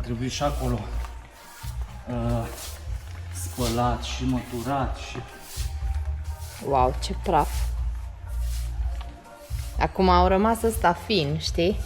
trebui și acolo spălat și măturat și... Wow, ce praf! Acum au rămas ăsta fin, știi?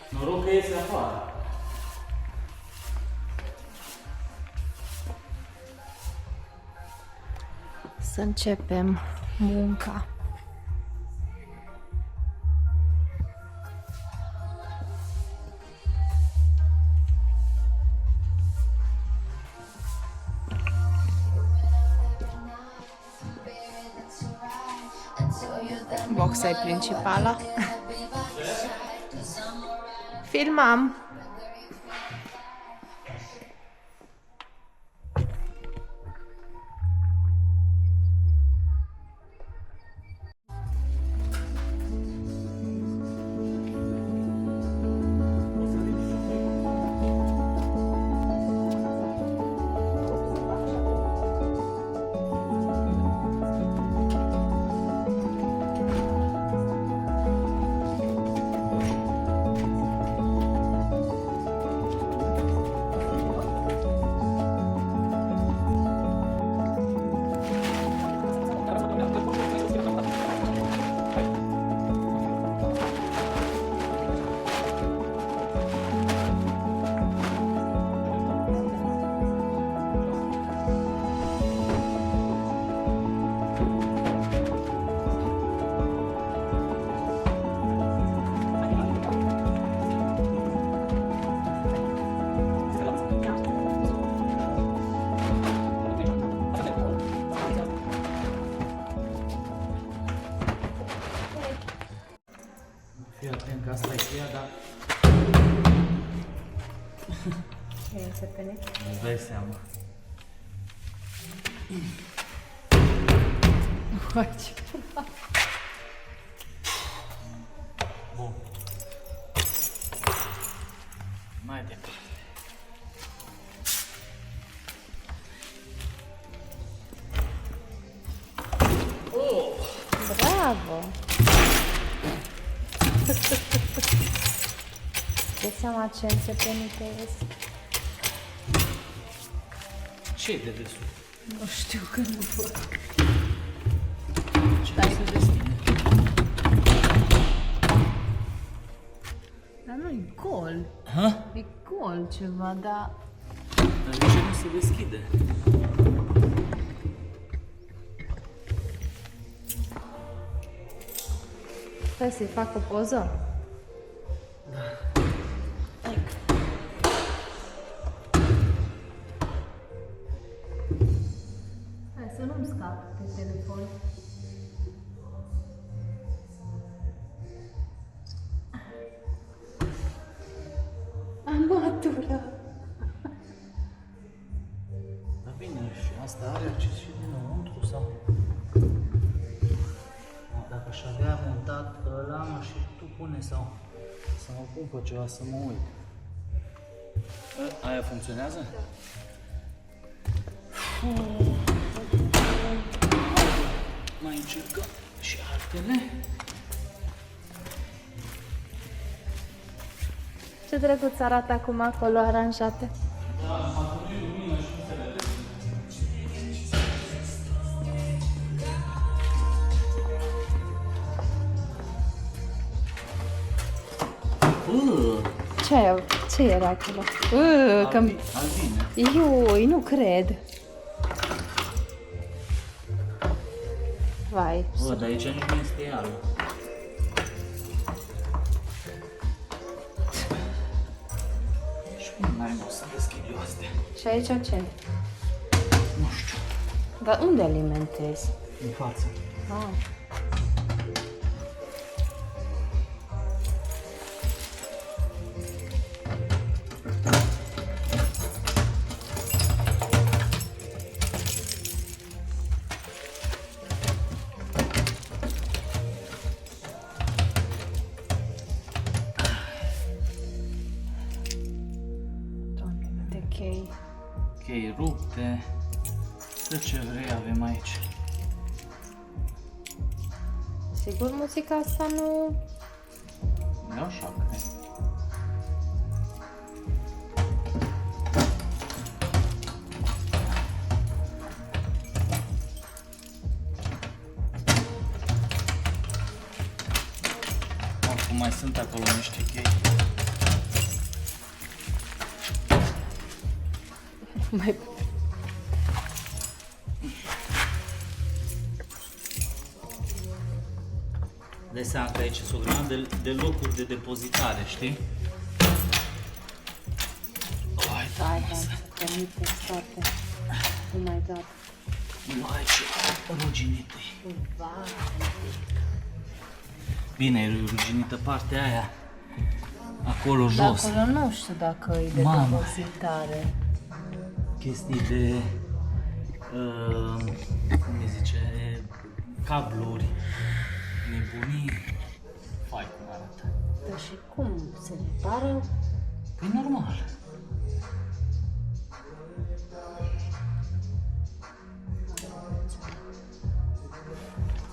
Noroc că iese afară. Să începem munca. Boxa e principala. Filmam. Fii atent că asta e cheia, dar îți dai seama. Uai, ce praf! Bun. Mai departe. Bravo! Dă seama ce înțepenite ies. Ce e de desubt? Nu știu că nu văd. Ce se deschide? Dar nu e gol. Ha? E gol ceva, dar... Dar de ce nu se deschide? Stai să-i fac o poză. Hai să nu-mi scap pe telefon. Amatura. Dar bine, și asta are acces și dinăuntru sau? Dacă aș avea montat ăla, m-aș și tu pune sau să mă pun pe ceva să mă uit. Aia funcționează? Mai încercăm și altele. Ce drăguț arată acum acolo aranjate. Ce era acolo? Albine. Iui, nu cred. Vai. Dar aici nici nu este iară. Și cum n-ai o să deschid eu astea? Și aici ce? Nu știu. Dar unde alimentezi? În față. Ah. Chei. Chei rupte. Tot ce vrei avem aici. Sigur muzica asta nu... Eu așa cred. mai sunt acolo niște chei. Mai... Dai seama că aici sunt o grămadă de locuri de depozitare, știi? Hai, permite toate. Oh my god. Mai ce ruginite. Vai. Bine, e ruginită partea aia. Acolo Dar jos. acolo nu știu dacă e de Mamă. depozitare. Chestii de... cum îi zice? Cabluri. Nebunii. Fai cum arată. Dar și cum se repară? E normal.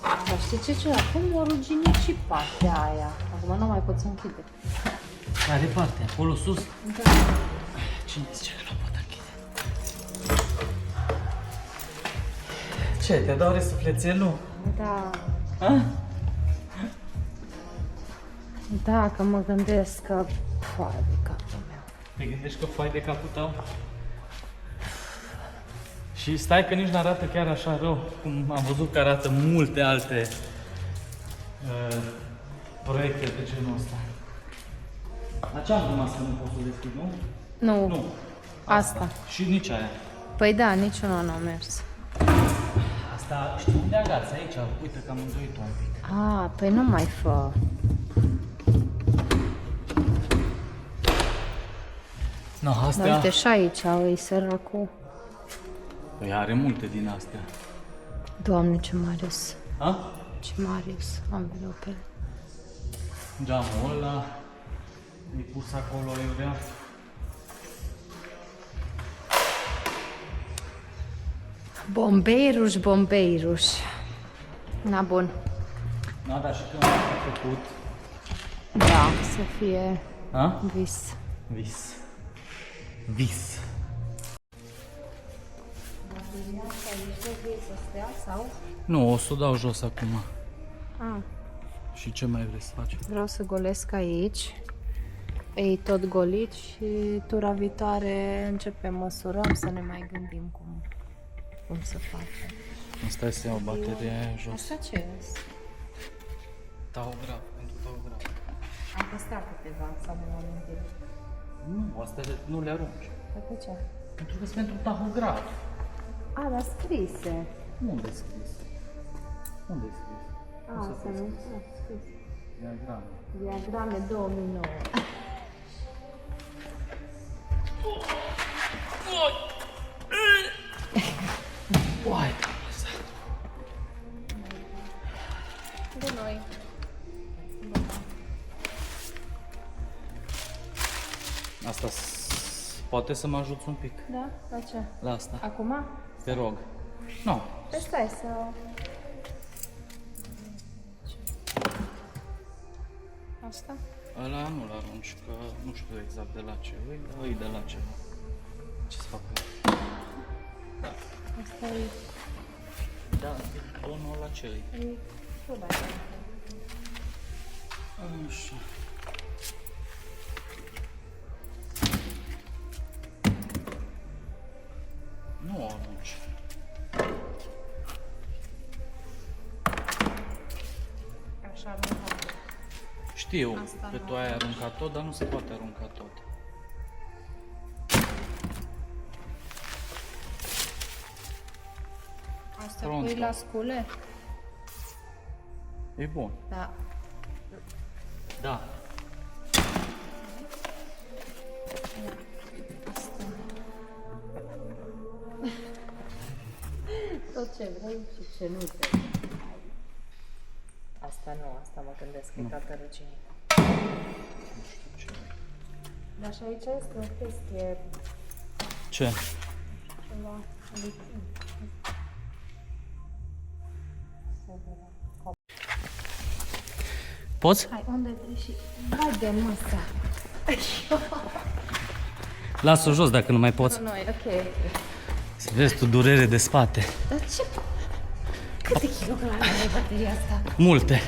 Dar știi ce? Acum o ruginit și partea aia. Acum nu mai pot să închide. Care parte? Acolo sus? Da. Cine zice că nu pot închide? Ce? Te dau resuflețelul? Da. A? Da, că mă gândesc că... Foaie de capul meu. Te gândești că fai de capul tău? Și stai că nici n-arată chiar așa rău, cum am văzut că arată multe alte proiecte de genul ăsta. La ce am rămas că nu pot să o deschid, nu? Nu. Nu. Asta. Și nici aia. Păi da, niciunul nu a mers. Asta, știi unde agați? Aici, uite că am îndoit-o un pic. Ah, păi nu mai fă. No, astea... Dar uite și aici îi săracul. Păi are multe din astea. Doamne, ce Marius. Ha? Ce Marius. Anvelopele. Geamul ăla e pus acolo, iurea. Bombeiruș, bombeiruș. Na, bun. Da, dar și când am făcut... Da, să fie Ha? vis. Vis. Vis. Nu, o să o dau jos acum. Ah, Și ce mai vrei să faci? vreau să golesc aici. E tot golit și tura viitoare începem, măsurăm să ne mai gândim cum să facem. Îmi stai să iau bateria aia jos. Asta ce este? Tahograf, pentru tahograf. Am păstrat câteva sau de amintire. Nu, astea nu le arunci. Pe ce? Pentru că sunt pentru tahograf. A, dar scrise. Unde e scris? Unde e scris? A, să nu scris. Diagrame. Diagrame 2009. Uai, De noi. asta poate să mă ajuți un pic Da? La ce? la asta. Acum? Te rog. Nu. Păi stai să... Asta? Ăla nu-l arunci, că nu știu exact de la ce îi, dar îi de la ceva. Ce să fac cu el? Asta e... Da, tonul la ce îi? E... Proba. Așa. Nu o arunci. Așa aruncat. Știu Asta că nu tu ai aruncat tot, dar nu se poate arunca tot. Asta Pronto. pui la scule? E bun. Da. Da. Asta. Tot ce vrei și ce nu vrei. Asta nu, asta mă gândesc că e toată răcinită. Nu știu ce. Dar și aici este o chestie, Ce? ceva lichid. Poți? Hai, unde vrei și... Hai de măsa. Lasă-o jos dacă nu mai poți. Noi, ok. Să vezi tu durere de spate. Dar ce... Câte kilograme are bateria asta? Multe.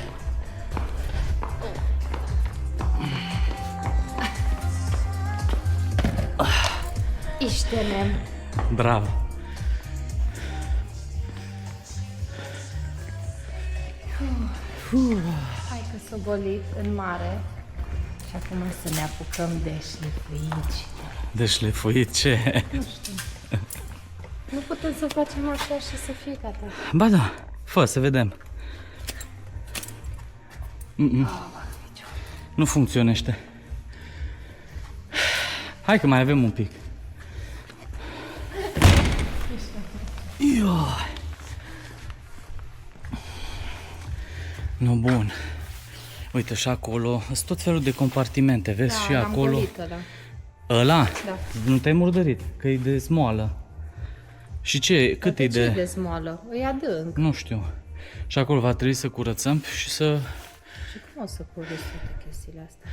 Iștenem. Bravo. Hai că s-o golit în mare. Și acum să ne apucăm de șlefuici. De șlefuit ce? Nu putem să facem așa și să fie gata. Ba da, fă să vedem. Nu funcționește. Hai că mai avem un pic. Ioi. Nu, bun. Uite, și acolo sunt tot felul de compartimente, vezi? Da, Și l-am acolo. golit ăla. Ăla? Da. Nu te-ai murdărit, că e de smoală. Și ce? Cât Dar e de ce de... de smoală? E adânc. Nu știu. Și acolo va trebui să curățăm și să... Și cum o să curăț toate chestiile astea?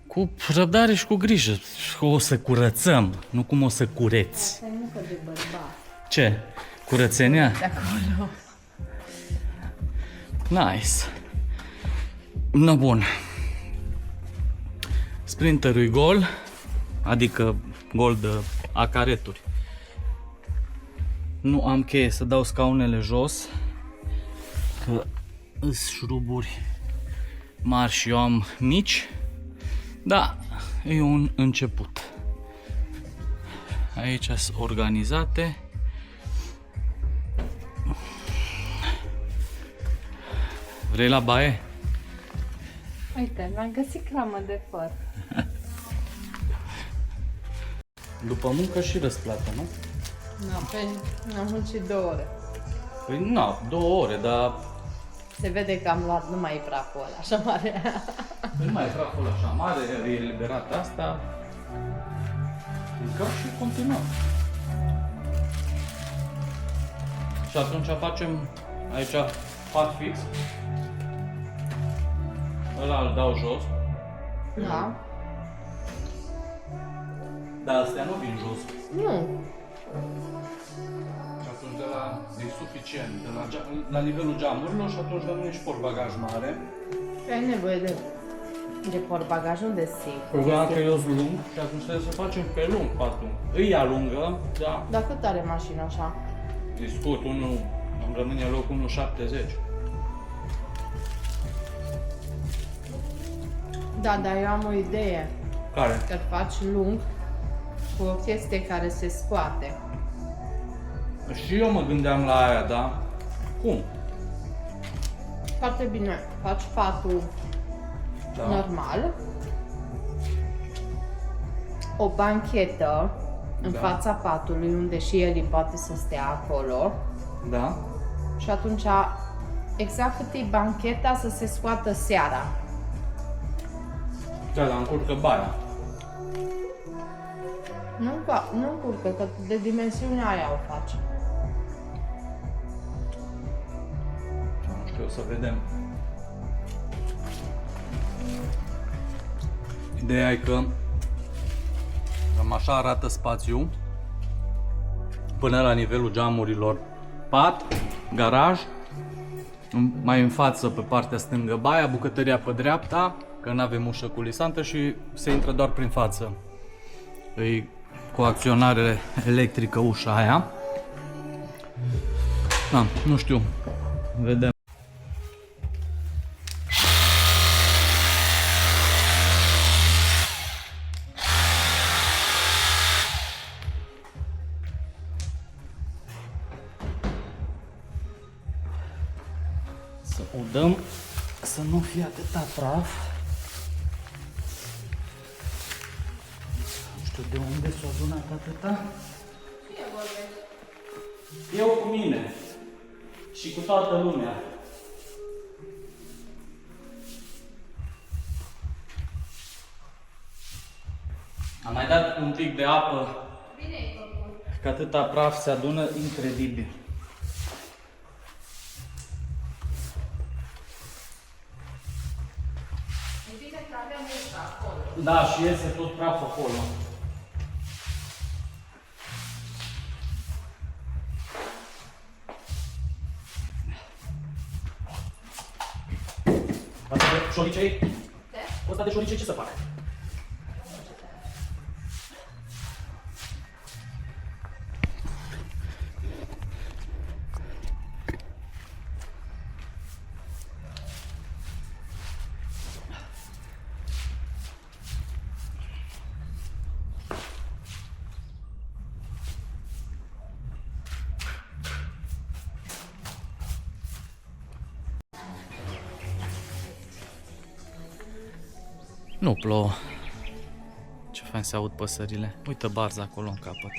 Cu răbdare și cu grijă. O să curățăm, nu cum o să cureți. Asta e muncă de bărbat. Ce? Curățenia? De acolo. Nice. No, bun. Sprinterul e gol, adică gol de acareturi. Nu am cheie să dau scaunele jos, că îs șuruburi mari și eu am mici, da, e un început. Aici sunt organizate. Vrei la baie? Uite, mi-am găsit cramă de făr. După muncă și răsplată, nu? Nu, pe am muncit 2 ore. Păi nu, 2 ore, dar Se vede că am luat numai praful ăla, așa mare. nu mai e praful așa mare, e eliberat asta. Mâncăm și continuăm. Și atunci facem aici pat fix. Ăla îl dau jos. Da? Dar astea nu vin jos. Nu. Și atunci de la, e suficient, de la nivelul geamurilor și atunci dăm nici portbagaj mare. Ai nevoie de portbagaj, nu de sic. Problema că eu sunt lung și atunci trebuie să facem pe lung patul. Îi alungăm, da. Dar cât are mașina așa? E scurt, îmi rămâne loc 1,70. Da, dar eu am o idee. Care? Că faci lung cu o chestie care se scoate. Și eu mă gândeam la aia, da? Cum? Foarte bine. Faci patul Da. normal. O banchetă în Da. fața patului, unde și el poate să stea acolo. Da? Și atunci, exact cât e bancheta, să se scoată seara. Da, dar încurcă baia. Nu încurcă, că de dimensiunea aia o faci. Nu știu, o să vedem. Ideea e că cam așa arată spațiul până la nivelul geamurilor. Pat, garaj, mai în față pe partea stângă baia, bucătăria pe dreapta, că nu avem ușă culisantă și se intră doar prin față. E cu acționare electrică ușa aia. Da, nu știu, vedem. Să udăm, să nu fie atâta praf. Nu știu de unde s-a adunat atâta. Eu cu mine și cu toată lumea. Am mai dat un pic de apă. Că atâta praf se adună incredibil. Da, și iese tot praf acolo. Asta de șoricei? Ăsta de șoricei ce să fac? Nu plouă. Ce fain se aud păsările. Uite barza acolo în capăt.